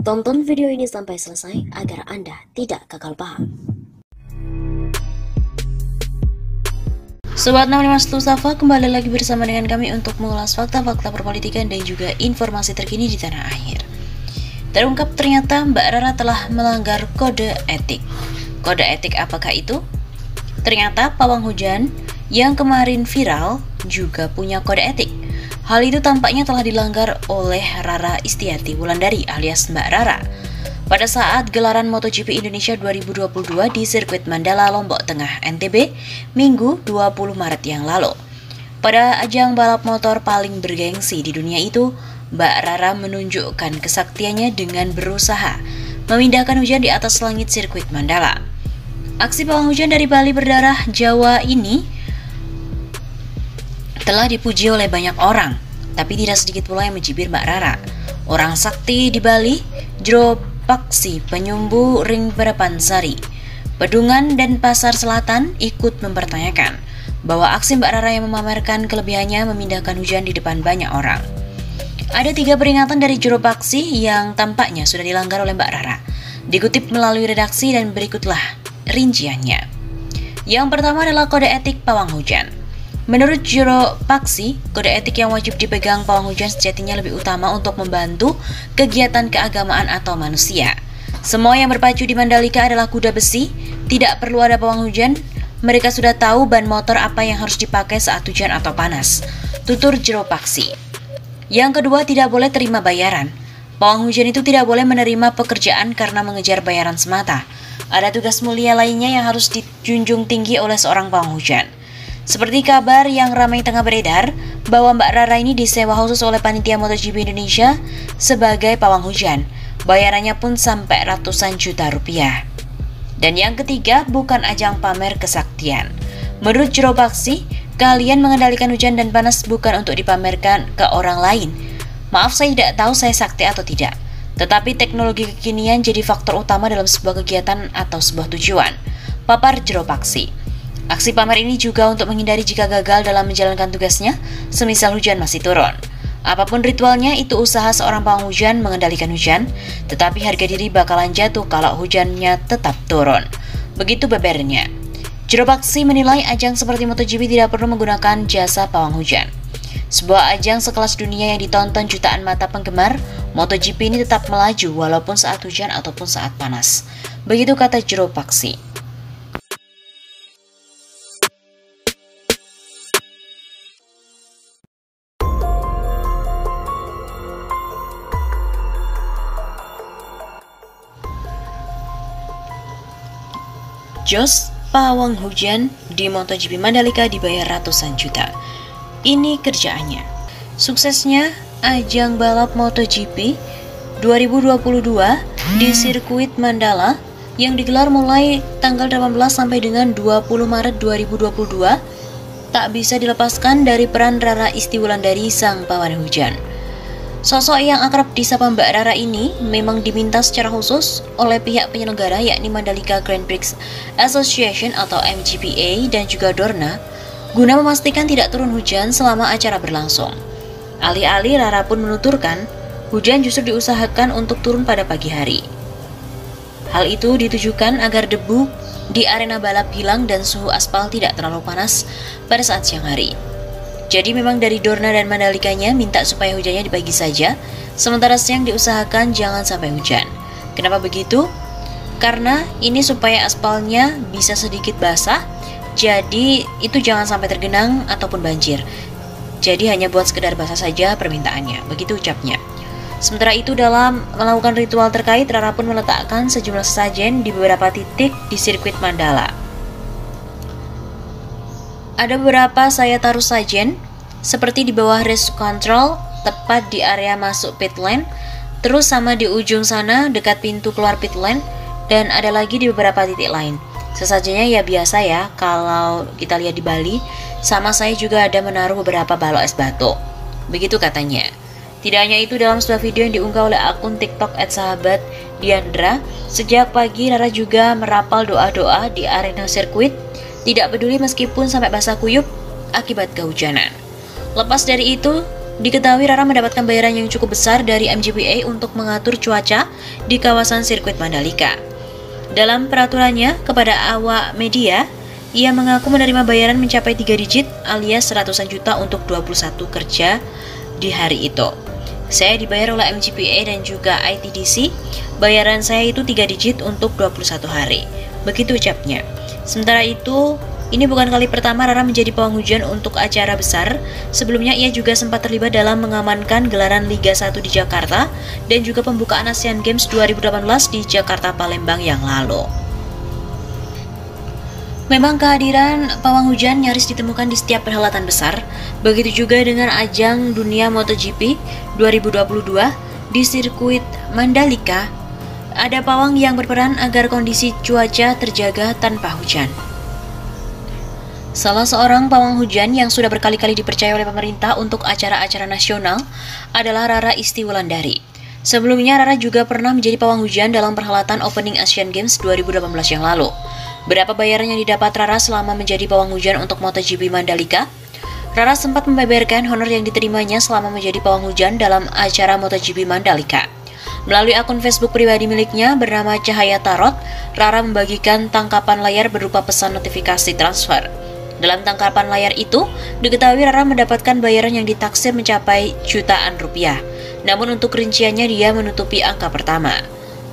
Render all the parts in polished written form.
Tonton video ini sampai selesai agar Anda tidak gagal paham. Sobat 65 Safa, kembali lagi bersama dengan kami untuk mengulas fakta-fakta perpolitikan dan juga informasi terkini di tanah air. Terungkap ternyata Mbak Rara telah melanggar kode etik. Kode etik apakah itu? Ternyata pawang hujan yang kemarin viral juga punya kode etik. Hal itu tampaknya telah dilanggar oleh Rara Istiati Wulandari alias Mbak Rara pada saat gelaran MotoGP Indonesia 2022 di sirkuit Mandala, Lombok Tengah, NTB, Minggu 20 Maret yang lalu. Pada ajang balap motor paling bergengsi di dunia itu, Mbak Rara menunjukkan kesaktiannya dengan berusaha memindahkan hujan di atas langit sirkuit Mandala. Aksi pawang hujan dari Bali berdarah Jawa ini telah dipuji oleh banyak orang, tapi tidak sedikit pula yang mencibir Mbak Rara. Orang sakti di Bali, Jero Paksi, Penyumbu Ring Perapansari, Pedungan dan Pasar Selatan ikut mempertanyakan bahwa aksi Mbak Rara yang memamerkan kelebihannya memindahkan hujan di depan banyak orang. Ada 3 peringatan dari Jero Paksi yang tampaknya sudah dilanggar oleh Mbak Rara. Dikutip melalui redaksi dan berikutlah rinciannya. Yang pertama adalah kode etik pawang hujan. Menurut Jero Paksi, kode etik yang wajib dipegang pawang hujan sejatinya lebih utama untuk membantu kegiatan keagamaan atau manusia. Semua yang berpacu di Mandalika adalah kuda besi, tidak perlu ada pawang hujan. Mereka sudah tahu ban motor apa yang harus dipakai saat hujan atau panas, tutur Jero Paksi. Yang kedua, tidak boleh terima bayaran. Pawang hujan itu tidak boleh menerima pekerjaan karena mengejar bayaran semata. Ada tugas mulia lainnya yang harus dijunjung tinggi oleh seorang pawang hujan. Seperti kabar yang ramai tengah beredar bahwa Mbak Rara ini disewa khusus oleh panitia MotoGP Indonesia sebagai pawang hujan. Bayarannya pun sampai ratusan juta rupiah. Dan yang ketiga, bukan ajang pamer kesaktian. Menurut Jero Paksi, kalian mengendalikan hujan dan panas bukan untuk dipamerkan ke orang lain. Maaf, saya tidak tahu saya sakti atau tidak. Tetapi teknologi kekinian jadi faktor utama dalam sebuah kegiatan atau sebuah tujuan, papar Jero Paksi. Aksi pamer ini juga untuk menghindari jika gagal dalam menjalankan tugasnya, semisal hujan masih turun. Apapun ritualnya, itu usaha seorang pawang hujan mengendalikan hujan, tetapi harga diri bakalan jatuh kalau hujannya tetap turun. Begitu bebernya. Jero Paksi menilai ajang seperti MotoGP tidak perlu menggunakan jasa pawang hujan. Sebuah ajang sekelas dunia yang ditonton jutaan mata penggemar, MotoGP ini tetap melaju walaupun saat hujan ataupun saat panas. Begitu kata Jero Paksi. Jos pawang hujan di MotoGP Mandalika dibayar ratusan juta. Ini kerjaannya. Suksesnya ajang balap MotoGP 2022 di sirkuit Mandala yang digelar mulai tanggal 18 sampai dengan 20 Maret 2022 tak bisa dilepaskan dari peran Rara Istiati Wulandari sang pawang hujan. Sosok yang akrab disapa Mbak Rara ini memang diminta secara khusus oleh pihak penyelenggara yakni Mandalika Grand Prix Association atau MGPA dan juga Dorna guna memastikan tidak turun hujan selama acara berlangsung. Alih-alih Rara pun menuturkan hujan justru diusahakan untuk turun pada pagi hari. Hal itu ditujukan agar debu di arena balap hilang dan suhu aspal tidak terlalu panas pada saat siang hari. Jadi memang dari Dorna dan Mandalikanya minta supaya hujannya di pagi saja, sementara siang diusahakan jangan sampai hujan. Kenapa begitu? Karena ini supaya aspalnya bisa sedikit basah, jadi itu jangan sampai tergenang ataupun banjir. Jadi hanya buat sekedar basah saja permintaannya, begitu ucapnya. Sementara itu dalam melakukan ritual terkait, Rara pun meletakkan sejumlah sesajen di beberapa titik di sirkuit Mandala. Ada beberapa saya taruh sajen, seperti di bawah race control, tepat di area masuk pit lane, terus sama di ujung sana dekat pintu keluar pit lane, dan ada lagi di beberapa titik lain. Sesajennya ya biasa ya, kalau kita lihat di Bali, sama saya juga ada menaruh beberapa balok es batu. Begitu katanya. Tidak hanya itu, dalam sebuah video yang diunggah oleh akun TikTok @sahabatdiandra, sejak pagi Rara juga merapal doa-doa di arena sirkuit. Tidak peduli meskipun sampai basah kuyup akibat kehujanan. Lepas dari itu, diketahui Rara mendapatkan bayaran yang cukup besar dari MGPA untuk mengatur cuaca di kawasan sirkuit Mandalika. Dalam peraturannya kepada awak media, ia mengaku menerima bayaran mencapai 3 digit alias ratusan juta untuk 21 kerja di hari itu. Saya dibayar oleh MGPA dan juga ITDC, bayaran saya itu 3 digit untuk 21 hari. Begitu ucapnya. Sementara itu, ini bukan kali pertama Rara menjadi pawang hujan untuk acara besar. Sebelumnya ia juga sempat terlibat dalam mengamankan gelaran Liga 1 di Jakarta dan juga pembukaan Asian Games 2018 di Jakarta Palembang yang lalu. Memang kehadiran pawang hujan nyaris ditemukan di setiap perhelatan besar. Begitu juga dengan ajang dunia MotoGP 2022 di sirkuit Mandalika. Ada pawang yang berperan agar kondisi cuaca terjaga tanpa hujan. Salah seorang pawang hujan yang sudah berkali-kali dipercaya oleh pemerintah untuk acara-acara nasional adalah Rara Isti Wulandari. Sebelumnya Rara juga pernah menjadi pawang hujan dalam perhelatan Opening Asian Games 2018 yang lalu. Berapa bayaran yang didapat Rara selama menjadi pawang hujan untuk MotoGP Mandalika? Rara sempat membeberkan honor yang diterimanya selama menjadi pawang hujan dalam acara MotoGP Mandalika. Melalui akun Facebook pribadi miliknya bernama Cahaya Tarot, Rara membagikan tangkapan layar berupa pesan notifikasi transfer. Dalam tangkapan layar itu, diketahui Rara mendapatkan bayaran yang ditaksir mencapai jutaan rupiah. Namun untuk rinciannya dia menutupi angka pertama.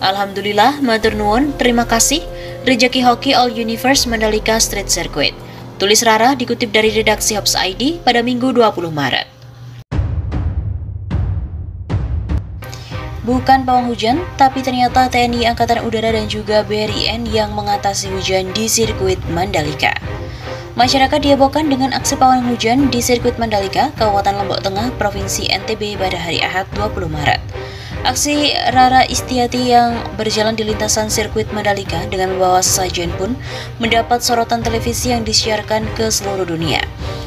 Alhamdulillah, matur nuwun, terima kasih, Rejeki Hoki All Universe Mandalika Street Circuit. Tulis Rara dikutip dari redaksi Hops ID pada Minggu 20 Maret. Bukan pawang hujan, tapi ternyata TNI Angkatan Udara dan juga BRIN yang mengatasi hujan di sirkuit Mandalika. Masyarakat dihebohkan dengan aksi pawang hujan di sirkuit Mandalika, Kabupaten Lombok Tengah, Provinsi NTB pada hari Ahad 20 Maret. Aksi Rara Istiati yang berjalan di lintasan sirkuit Mandalika dengan membawa sesajen pun mendapat sorotan televisi yang disiarkan ke seluruh dunia.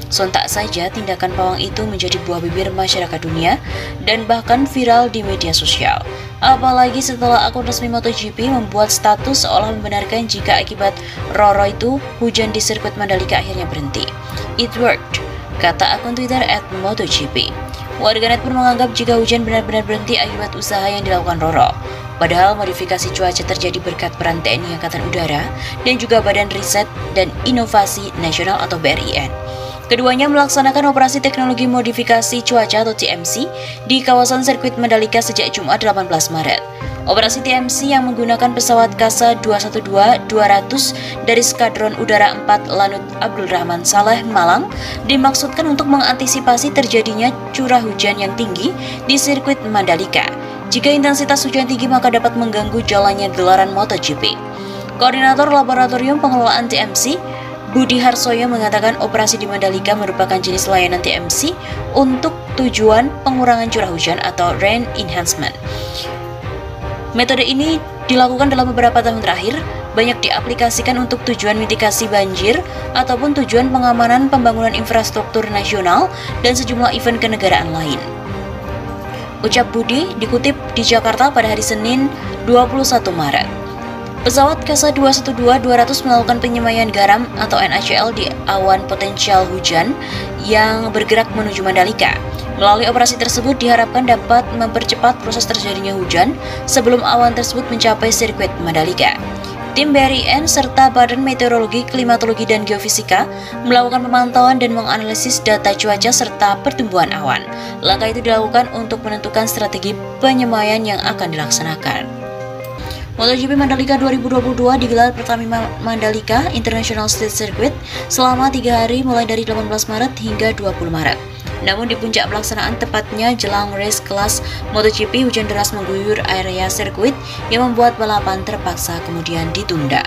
Sontak saja tindakan pawang itu menjadi buah bibir masyarakat dunia dan bahkan viral di media sosial. Apalagi setelah akun resmi MotoGP membuat status seolah membenarkan jika akibat Roro itu hujan di sirkuit Mandalika akhirnya berhenti. It worked, kata akun Twitter @MotoGP. Warganet pun menganggap jika hujan benar-benar berhenti akibat usaha yang dilakukan Roro. Padahal modifikasi cuaca terjadi berkat peran TNI Angkatan Udara dan juga Badan Riset dan Inovasi Nasional atau BRIN. Keduanya melaksanakan operasi teknologi modifikasi cuaca atau TMC di kawasan sirkuit Mandalika sejak Jumat 18 Maret. Operasi TMC yang menggunakan pesawat Kasa 212-200 dari Skadron Udara 4 Lanut Abdul Rahman Saleh Malang dimaksudkan untuk mengantisipasi terjadinya curah hujan yang tinggi di sirkuit Mandalika. Jika intensitas hujan tinggi maka dapat mengganggu jalannya gelaran MotoGP. Koordinator Laboratorium Pengelolaan TMC Budi Harsoyo mengatakan operasi di Mandalika merupakan jenis layanan TMC untuk tujuan pengurangan curah hujan atau rain enhancement. Metode ini dilakukan dalam beberapa tahun terakhir, banyak diaplikasikan untuk tujuan mitigasi banjir ataupun tujuan pengamanan pembangunan infrastruktur nasional dan sejumlah event kenegaraan lain. Ucap Budi dikutip di Jakarta pada hari Senin 21 Maret. Pesawat Kasa 212-200 melakukan penyemaian garam atau NaCl di awan potensial hujan yang bergerak menuju Mandalika. Melalui operasi tersebut diharapkan dapat mempercepat proses terjadinya hujan sebelum awan tersebut mencapai sirkuit Mandalika. Tim BRIN serta Badan Meteorologi, Klimatologi, dan Geofisika melakukan pemantauan dan menganalisis data cuaca serta pertumbuhan awan. Langkah itu dilakukan untuk menentukan strategi penyemaian yang akan dilaksanakan. MotoGP Mandalika 2022 digelar Pertamina Mandalika International Street Circuit selama 3 hari mulai dari 18 Maret hingga 20 Maret. Namun di puncak pelaksanaan tepatnya jelang race kelas MotoGP, hujan deras mengguyur area sirkuit yang membuat balapan terpaksa kemudian ditunda.